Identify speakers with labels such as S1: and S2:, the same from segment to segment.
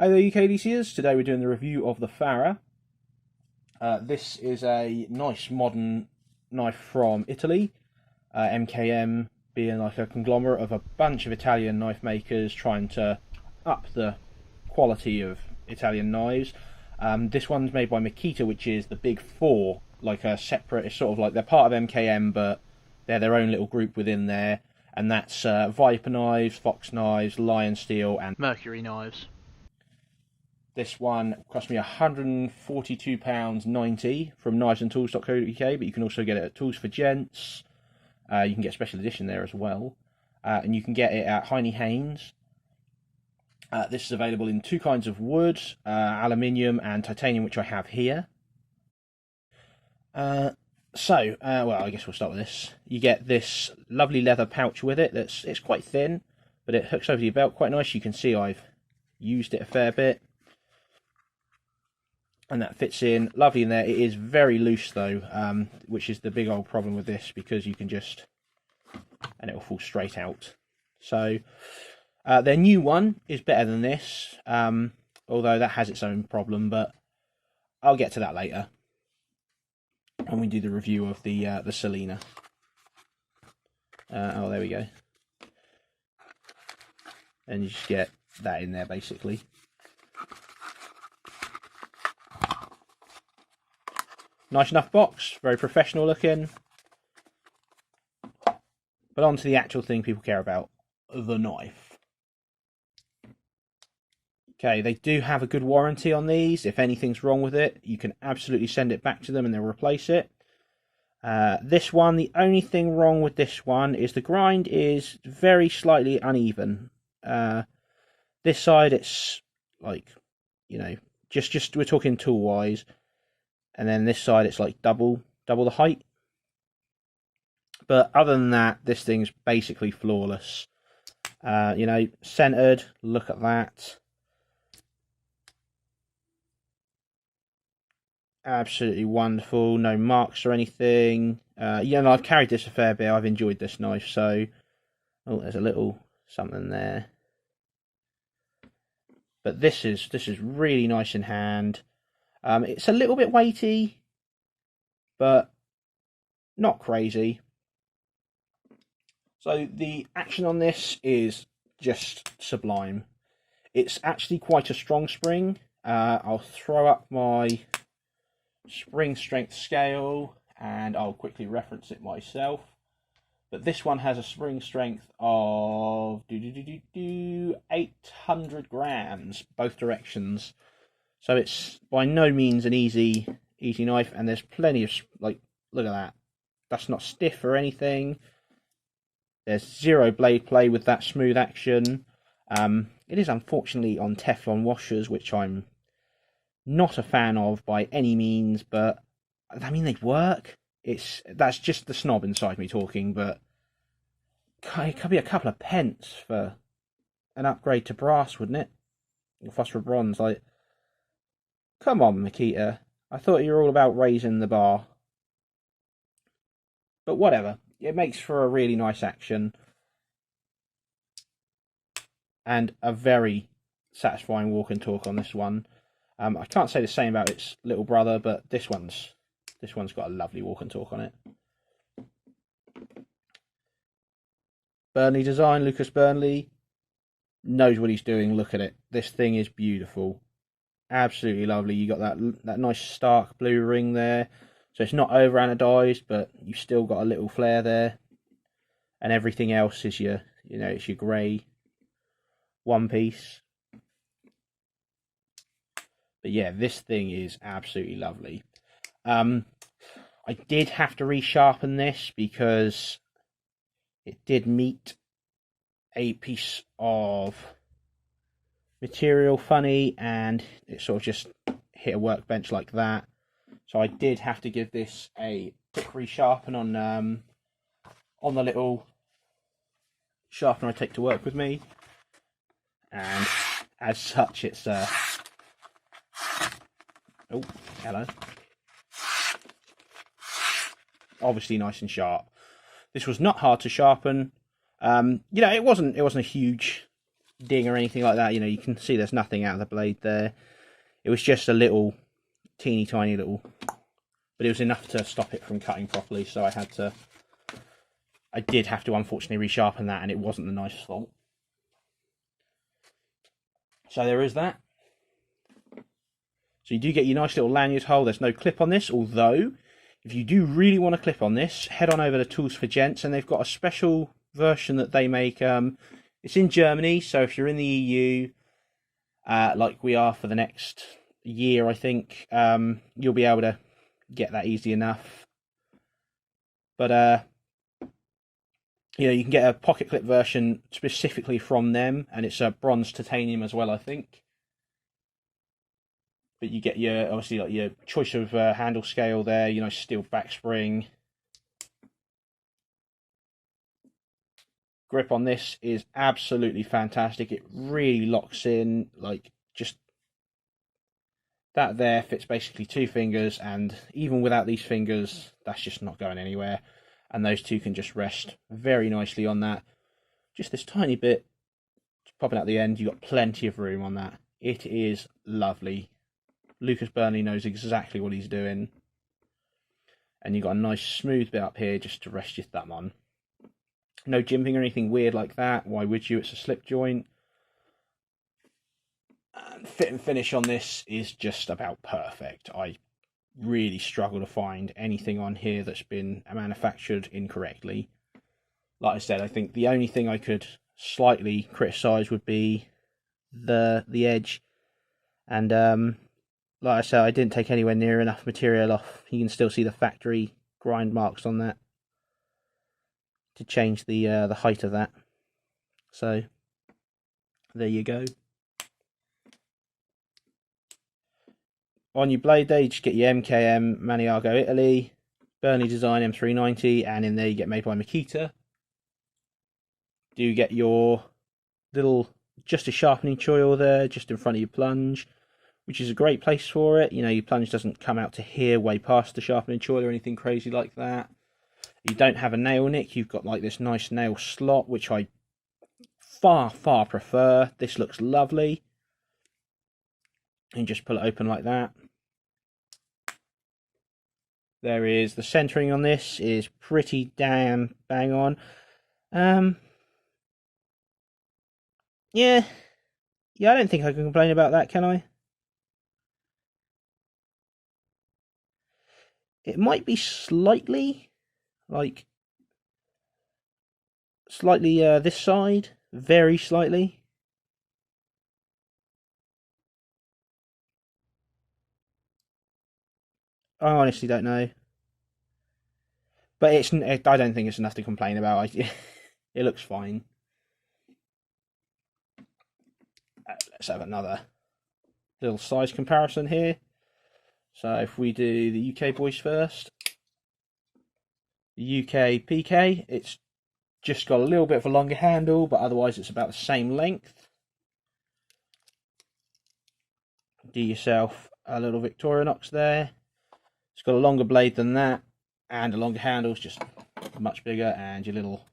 S1: Hi there UKDCers, today we're doing the review of the Fara. This is a nice modern knife from Italy, MKM being like a conglomerate of a bunch of Italian knife makers trying to up the quality of Italian knives. This one's made by Makita, which is the big four, like a separate, it's sort of like they're part of MKM but they're their own little group within there, and that's Viper knives, Fox knives, Lion Steel and
S2: Mercury knives.
S1: This one cost me £142.90 from knivesandtools.co.uk, but you can also get it at Tools for Gents. You can get a special edition there as well. And you can get it at Heine Haynes. This is available in two kinds of wood, aluminium and titanium, which I have here. Well, I guess we'll start with this. You get this lovely leather pouch with it. It's quite thin, but it hooks over your belt quite nice. You can see I've used it a fair bit. And that fits in lovely in there. It is very loose though, which is the big old problem with this, because you can just, and it will fall straight out. So their new one is better than this, although that has its own problem, but I'll get to that later when we do the review of the Selena. Oh, there we go. And you just get that in there basically. Nice enough box, very professional looking. But on to the actual thing people care about, the knife. Okay, they do have a good warranty on these. If anything's wrong with it, you can absolutely send it back to them and they'll replace it. This one, the only thing wrong with this one is the grind is very slightly uneven. This side, it's like, you know, just we're talking tool wise. And then this side, it's like double the height. But other than that, this thing's basically flawless. You know, centered, look at that. Absolutely wonderful, no marks or anything. Yeah, and I've carried this a fair bit, I've enjoyed this knife, so... Oh, there's a little something there. But this is really nice in hand. It's a little bit weighty, but not crazy. So the action on this is just sublime. It's actually quite a strong spring. I'll throw up my spring strength scale and I'll quickly reference it myself. But this one has a spring strength of 800 grams, both directions. So it's by no means an easy knife, and there's plenty of, like, look at that. That's not stiff or anything. There's zero blade play with that smooth action. It is unfortunately on Teflon washers, which I'm not a fan of by any means, but I mean, they work. That's just the snob inside me talking, but it could be a couple of pence for an upgrade to brass, wouldn't it? Or phosphor bronze, like... Come on, Makita. I thought you were all about raising the bar. But whatever. It makes for a really nice action. And a very satisfying walk and talk on this one. I can't say the same about its little brother, but this one's got a lovely walk and talk on it. Burnley design, Lucas Burnley knows what he's doing. Look at it. This thing is beautiful. Absolutely lovely. You got that nice stark blue ring there, so it's not over anodized, but you've still got a little flare there, and everything else is your, you know, it's your grey one piece. But yeah, this thing is absolutely lovely. I did have to resharpen this because it did meet a piece of material funny, and it sort of just hit a workbench like that. So I did have to give this a quick resharpen on the little sharpener I take to work with me, and as such, it's oh, hello. Obviously nice and sharp. This was not hard to sharpen. You know, it wasn't a huge ding or anything like that. You know, you can see there's nothing out of the blade there. It was just a little teeny tiny little, but it was enough to stop it from cutting properly, so I did have to unfortunately resharpen that, and it wasn't the knife's fault. So there is that. So you do get your nice little lanyard hole. There's no clip on this, although if you do really want to clip on this, head on over to Tools for Gents, and they've got a special version that they make. It's in Germany, so if you're in the EU, like we are for the next year, I think, you'll be able to get that easy enough. But you know, you can get a pocket clip version specifically from them, and it's a bronze titanium as well, I think. But you get your, obviously, like your choice of handle scale there, you know, steel back spring. Grip on this is absolutely fantastic. It really locks in, like, just that there fits basically 2 fingers, and even without these fingers, that's just not going anywhere. And those two can just rest very nicely on that. Just this tiny bit popping out the end. You've got plenty of room on that. It is lovely. Lucas Burnley knows exactly what he's doing. And you've got a nice smooth bit up here just to rest your thumb on. No jimping or anything weird like that. Why would you? It's a slip joint. And fit and finish on this is just about perfect. I really struggle to find anything on here that's been manufactured incorrectly. Like I said, I think the only thing I could slightly criticise would be the edge. And like I said, I didn't take anywhere near enough material off. You can still see the factory grind marks on that to change the height of that. So there you go. On your blade there, you just get your MKM Maniago Italy, Burnley Design M390, and in there you get made by Makita. Do you get your little, just a sharpening choil there, just in front of your plunge, which is a great place for it. You know, your plunge doesn't come out to here, way past the sharpening choil or anything crazy like that. You don't have a nail nick, you've got like this nice nail slot, which I far prefer. This looks lovely. And just pull it open like that. There is the centering on this is pretty damn bang on. Yeah, I don't think I can complain about that, can I? It might be slightly, like, this side, very slightly. I honestly don't know, but I don't think it's enough to complain about. It looks fine. Let's have another little size comparison here. So if we do the UK boys first, the UK PK, it's just got a little bit of a longer handle, but otherwise it's about the same length. Do yourself a little Victorinox there. It's got a longer blade than that, and a longer handle, it's just much bigger, and your little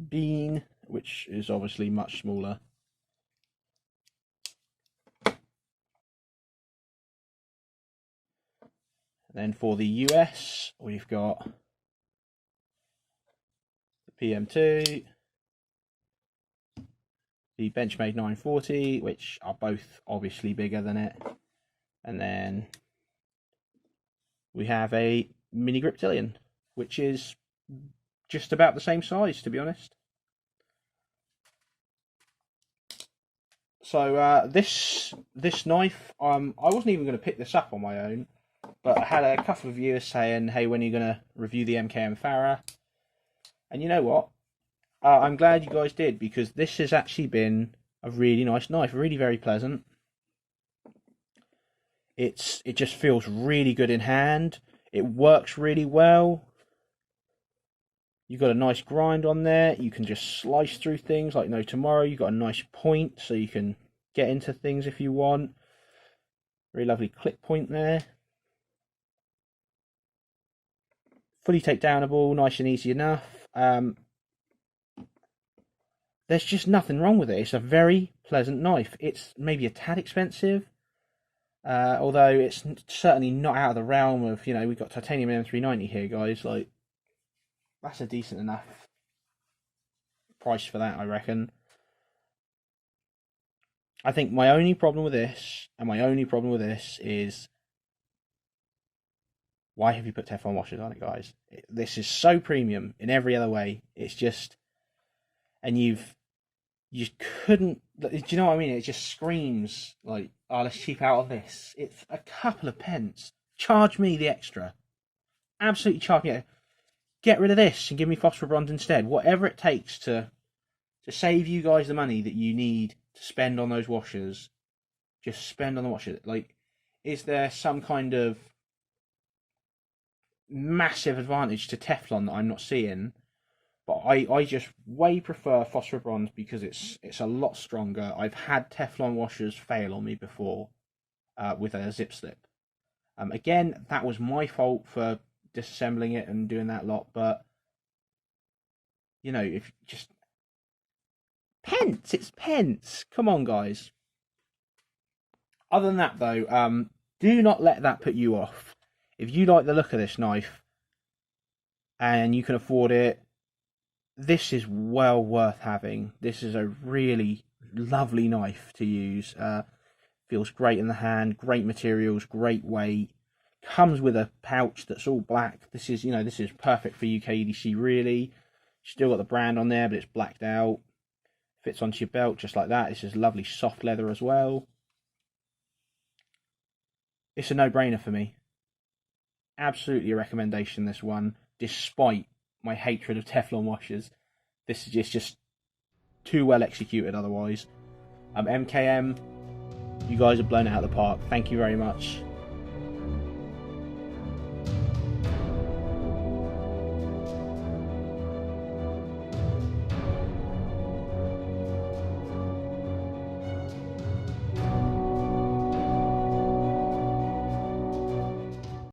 S1: bean, which is obviously much smaller. Then for the US, we've got the PM2, the Benchmade 940, which are both obviously bigger than it, and then we have a Mini Griptilian, which is just about the same size, to be honest. So this knife, I wasn't even going to pick this up on my own, but I had a couple of viewers saying, hey, when are you going to review the MKM Fara? And you know what? I'm glad you guys did, because this has actually been a really nice knife, really very pleasant. It just feels really good in hand. It works really well. You've got a nice grind on there. You can just slice through things like no tomorrow. You've got a nice point, so you can get into things if you want. Very lovely clip point there. Fully takedownable, nice and easy enough. there's just nothing wrong with it. It's a very pleasant knife. It's maybe a tad expensive, although it's certainly not out of the realm of, you know, we've got titanium M390 here, guys. Like, that's a decent enough price for that, I reckon. I think my only problem with this, is, why have you put Teflon washers on it, guys? This is so premium in every other way. It's just, and you couldn't, do you know what I mean? It just screams like, oh, let's cheap out of this. It's a couple of pence. Charge me the extra. Absolutely charge me. Get rid of this and give me phosphor bronze instead. Whatever it takes to save you guys the money that you need to spend on those washers, just spend on the washers. Like, is there some kind of massive advantage to Teflon that I'm not seeing? But I just way prefer phosphor bronze because it's a lot stronger. I've had Teflon washers fail on me before with a zip slip. Again, that was my fault for disassembling it and doing that lot. But, you know, if just pence, it's pence. Come on, guys. Other than that, though, do not let that put you off. If you like the look of this knife and you can afford it, this is well worth having. This is a really lovely knife to use. Feels great in the hand, great materials, great weight. Comes with a pouch that's all black. This is, you know, this is perfect for UK EDC, really. Still got the brand on there, but it's blacked out. Fits onto your belt just like that. This is lovely soft leather as well. It's a no-brainer for me. Absolutely a recommendation, this one, despite my hatred of Teflon washers. This is just too well executed otherwise. MKM, you guys have blown it out of the park. Thank you very much.